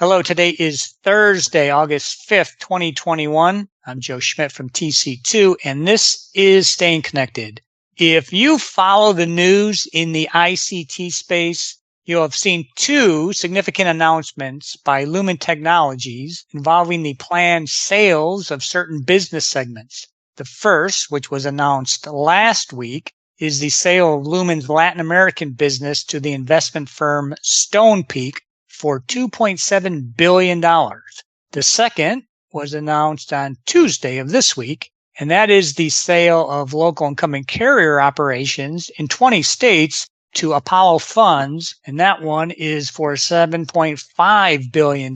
Hello, today is Thursday, August 5th, 2021. I'm Joe Schmidt from TC2, and this is Staying Connected. If you follow the news in the ICT space, you'll have seen two significant announcements by Lumen Technologies involving the planned sales of certain business segments. The first, which was announced last week, is the sale of Lumen's Latin American business to the investment firm Stonepeak for $2.7 billion. The second was announced on Tuesday of this week, and that is the sale of local incumbent carrier operations in 20 states to Apollo Funds, and that one is for $7.5 billion.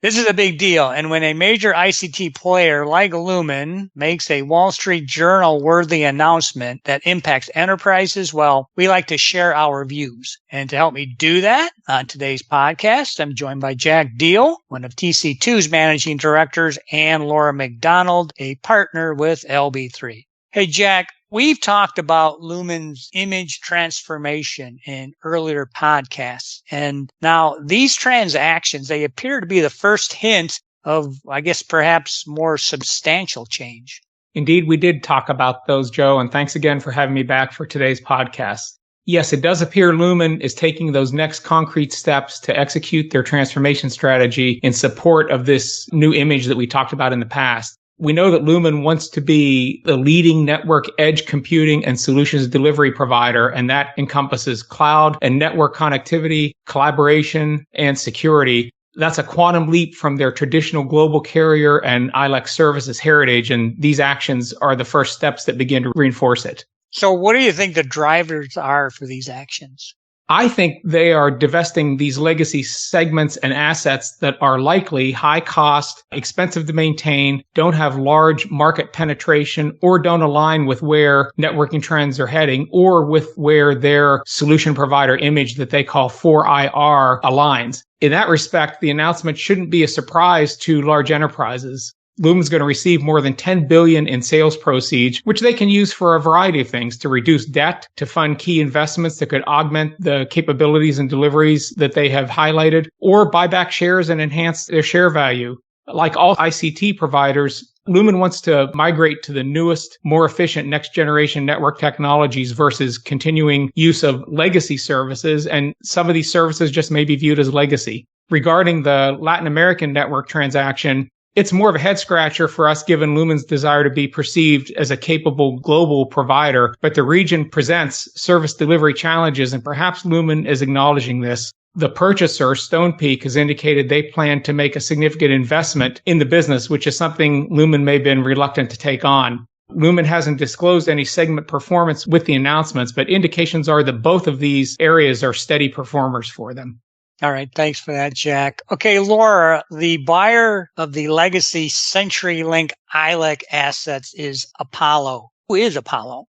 This is a big deal, and when a major ICT player like Lumen makes a Wall Street Journal-worthy announcement that impacts enterprises, well, we like to share our views. And to help me do that, on today's podcast, I'm joined by Jack Deal, one of TC2's managing directors, and Laura McDonald, a partner with LB3. Hey, Jack, we've talked about Lumen's image transformation in earlier podcasts. And now these transactions, they appear to be the first hint of, I guess, perhaps more substantial change. Indeed, we did talk about those, Joe, and thanks again for having me back for today's podcast. Yes, it does appear Lumen is taking those next concrete steps to execute their transformation strategy in support of this new image that we talked about in the past. We know that Lumen wants to be the leading network edge computing and solutions delivery provider, and that encompasses cloud and network connectivity, collaboration, and security. That's a quantum leap from their traditional global carrier and ILEC services heritage, and these actions are the first steps that begin to reinforce it. So what do you think the drivers are for these actions? I think they are divesting these legacy segments and assets that are likely high cost, expensive to maintain, don't have large market penetration, or don't align with where networking trends are heading, or with where their solution provider image that they call 4IR aligns. In that respect, the announcement shouldn't be a surprise to large enterprises. Lumen's going to receive more than $10 billion in sales proceeds, which they can use for a variety of things, to reduce debt, to fund key investments that could augment the capabilities and deliveries that they have highlighted, or buy back shares and enhance their share value. Like all ICT providers, Lumen wants to migrate to the newest, more efficient next-generation network technologies versus continuing use of legacy services, and some of these services just may be viewed as legacy. Regarding the Latin American network transaction, it's more of a head scratcher for us given Lumen's desire to be perceived as a capable global provider, but the region presents service delivery challenges, and perhaps Lumen is acknowledging this. The purchaser, Stonepeak, has indicated they plan to make a significant investment in the business, which is something Lumen may have been reluctant to take on. Lumen hasn't disclosed any segment performance with the announcements, but indications are that both of these areas are steady performers for them. All right. Thanks for that, Jack. Okay, Laura, the buyer of the legacy CenturyLink ILEC assets is Apollo. Who is Apollo?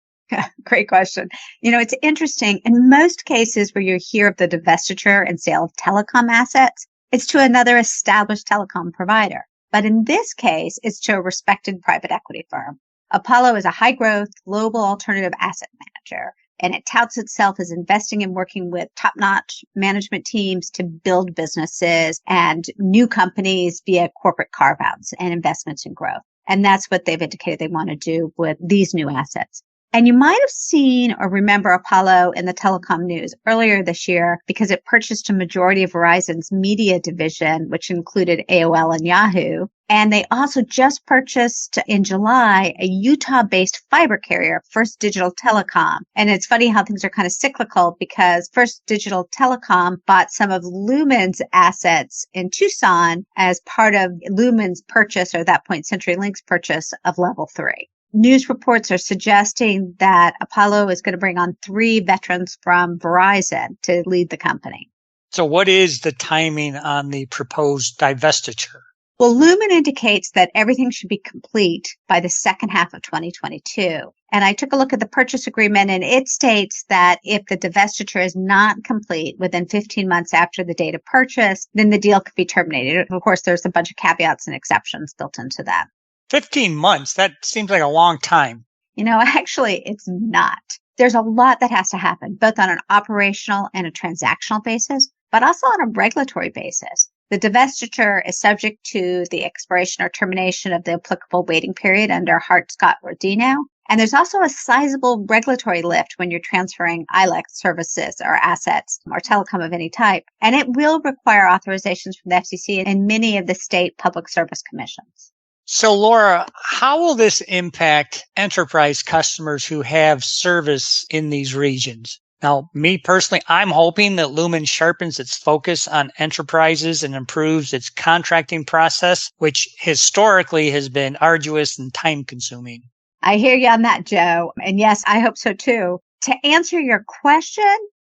Great question. It's interesting. In most cases where you hear of the divestiture and sale of telecom assets, it's to another established telecom provider. But in this case, it's to a respected private equity firm. Apollo is a high-growth global alternative asset manager, and it touts itself as investing and working with top-notch management teams to build businesses and new companies via corporate carve-outs and investments in growth. And that's what they've indicated they want to do with these new assets. And you might have seen or remember Apollo in the telecom news earlier this year because it purchased a majority of Verizon's media division, which included AOL and Yahoo. And they also just purchased in July a Utah-based fiber carrier, First Digital Telecom. And it's funny how things are kind of cyclical because First Digital Telecom bought some of Lumen's assets in Tucson as part of Lumen's purchase, or at that point CenturyLink's purchase of Level 3. News reports are suggesting that Apollo is going to bring on 3 veterans from Verizon to lead the company. So what is the timing on the proposed divestiture? Well, Lumen indicates that everything should be complete by the second half of 2022. And I took a look at the purchase agreement, and it states that if the divestiture is not complete within 15 months after the date of purchase, then the deal could be terminated. Of course, there's a bunch of caveats and exceptions built into that. 15 months, that seems like a long time. Actually, it's not. There's a lot that has to happen, both on an operational and a transactional basis, but also on a regulatory basis. The divestiture is subject to the expiration or termination of the applicable waiting period under Hart-Scott-Rodino. And there's also a sizable regulatory lift when you're transferring ILEC services or assets or telecom of any type. And it will require authorizations from the FCC and many of the state public service commissions. So, Laura, how will this impact enterprise customers who have service in these regions? Now, me personally, I'm hoping that Lumen sharpens its focus on enterprises and improves its contracting process, which historically has been arduous and time-consuming. I hear you on that, Joe. And yes, I hope so too. To answer your question,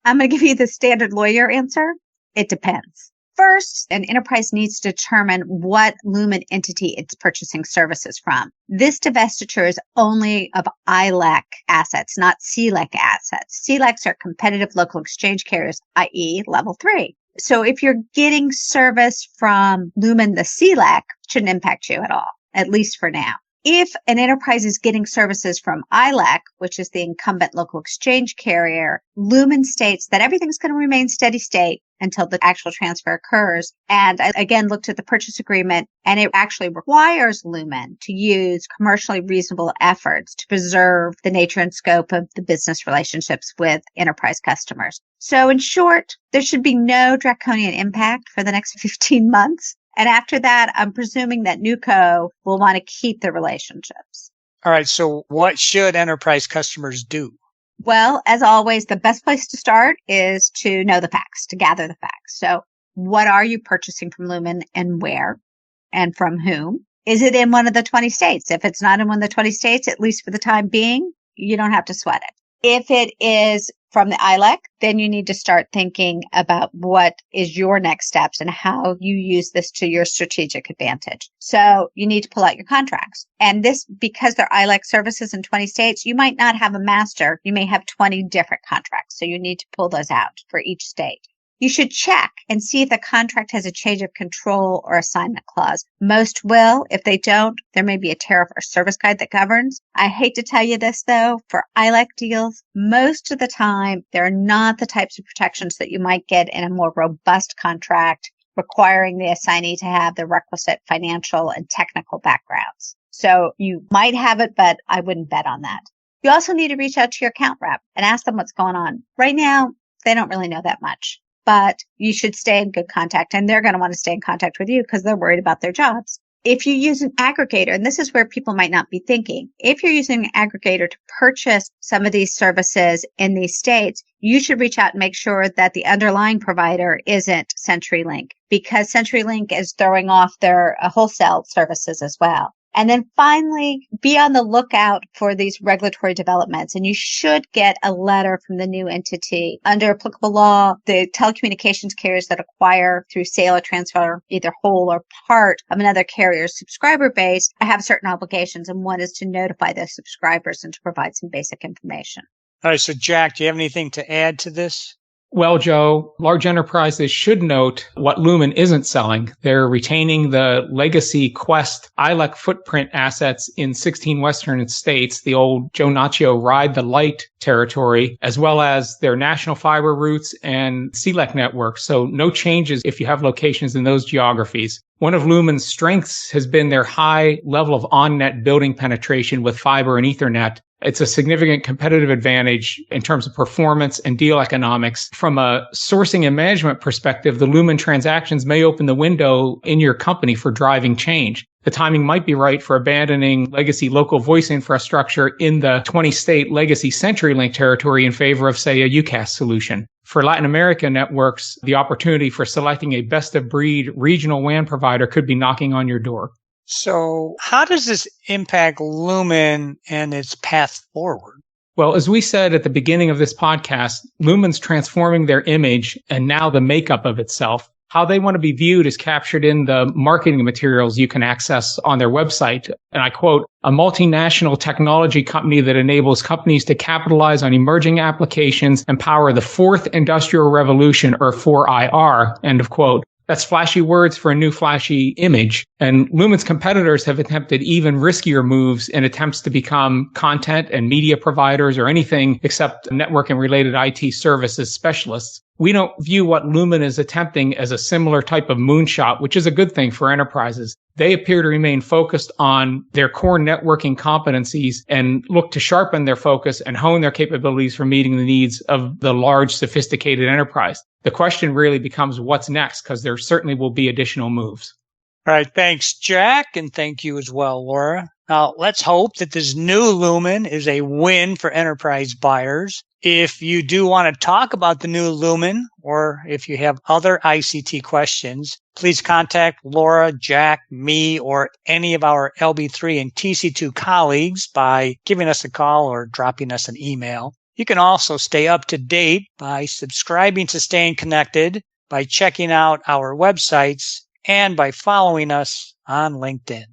I'm going to give you the standard lawyer answer. It depends. First, an enterprise needs to determine what Lumen entity it's purchasing services from. This divestiture is only of ILEC assets, not CLEC assets. CLECs are competitive local exchange carriers, i.e. level 3. So if you're getting service from Lumen, the CLEC, it shouldn't impact you at all, at least for now. If an enterprise is getting services from ILEC, which is the incumbent local exchange carrier, Lumen states that everything's going to remain steady state until the actual transfer occurs. And I, again, looked at the purchase agreement, and it actually requires Lumen to use commercially reasonable efforts to preserve the nature and scope of the business relationships with enterprise customers. So in short, there should be no draconian impact for the next 15 months. And after that, I'm presuming that NewCo will want to keep the relationships. All right. So what should enterprise customers do? Well, as always, the best place to start is to know the facts, to gather the facts. So what are you purchasing from Lumen and where and from whom? Is it in one of the 20 states? If it's not in one of the 20 states, at least for the time being, you don't have to sweat it. If it is from the ILEC, then you need to start thinking about what is your next steps and how you use this to your strategic advantage. So you need to pull out your contracts. And this, because they're ILEC services in 20 states, you might not have a master. You may have 20 different contracts. So you need to pull those out for each state. You should check and see if the contract has a change of control or assignment clause. Most will. If they don't, there may be a tariff or service guide that governs. I hate to tell you this, though, for ILEC deals, most of the time, they're not the types of protections that you might get in a more robust contract requiring the assignee to have the requisite financial and technical backgrounds. So you might have it, but I wouldn't bet on that. You also need to reach out to your account rep and ask them what's going on. Right now, they don't really know that much. But you should stay in good contact, and they're going to want to stay in contact with you because they're worried about their jobs. If you use an aggregator, and this is where people might not be thinking, if you're using an aggregator to purchase some of these services in these states, you should reach out and make sure that the underlying provider isn't CenturyLink, because CenturyLink is throwing off their wholesale services as well. And then finally, be on the lookout for these regulatory developments. And you should get a letter from the new entity. Under applicable law, the telecommunications carriers that acquire through sale or transfer, either whole or part of another carrier's subscriber base, have certain obligations. And one is to notify those subscribers and to provide some basic information. All right. So, Jack, do you have anything to add to this? Well, Joe, large enterprises should note what Lumen isn't selling. They're retaining the legacy Quest ILEC footprint assets in 16 Western states, the old Joe Nacho Ride the Light territory, as well as their national fiber routes and CLEC networks. So no changes if you have locations in those geographies. One of Lumen's strengths has been their high level of on-net building penetration with fiber and Ethernet. It's a significant competitive advantage in terms of performance and deal economics. From a sourcing and management perspective, the Lumen transactions may open the window in your company for driving change. The timing might be right for abandoning legacy local voice infrastructure in the 20-state legacy CenturyLink territory in favor of, say, a UCaaS solution. For Latin America networks, the opportunity for selecting a best-of-breed regional WAN provider could be knocking on your door. So how does this impact Lumen and its path forward? Well, as we said at the beginning of this podcast, Lumen's transforming their image and now the makeup of itself. How they want to be viewed is captured in the marketing materials you can access on their website. And I quote, "A multinational technology company that enables companies to capitalize on emerging applications and power the fourth industrial revolution, or 4IR, end of quote." That's flashy words for a new flashy image. And Lumen's competitors have attempted even riskier moves in attempts to become content and media providers or anything except network and related IT services specialists. We don't view what Lumen is attempting as a similar type of moonshot, which is a good thing for enterprises. They appear to remain focused on their core networking competencies and look to sharpen their focus and hone their capabilities for meeting the needs of the large, sophisticated enterprise. The question really becomes what's next, because there certainly will be additional moves. All right. Thanks, Jack. And thank you as well, Laura. Now, let's hope that this new Lumen is a win for enterprise buyers. If you do want to talk about the new Lumen, or if you have other ICT questions, please contact Laura, Jack, me, or any of our LB3 and TC2 colleagues by giving us a call or dropping us an email. You can also stay up to date by subscribing to Staying Connected, by checking out our websites, and by following us on LinkedIn.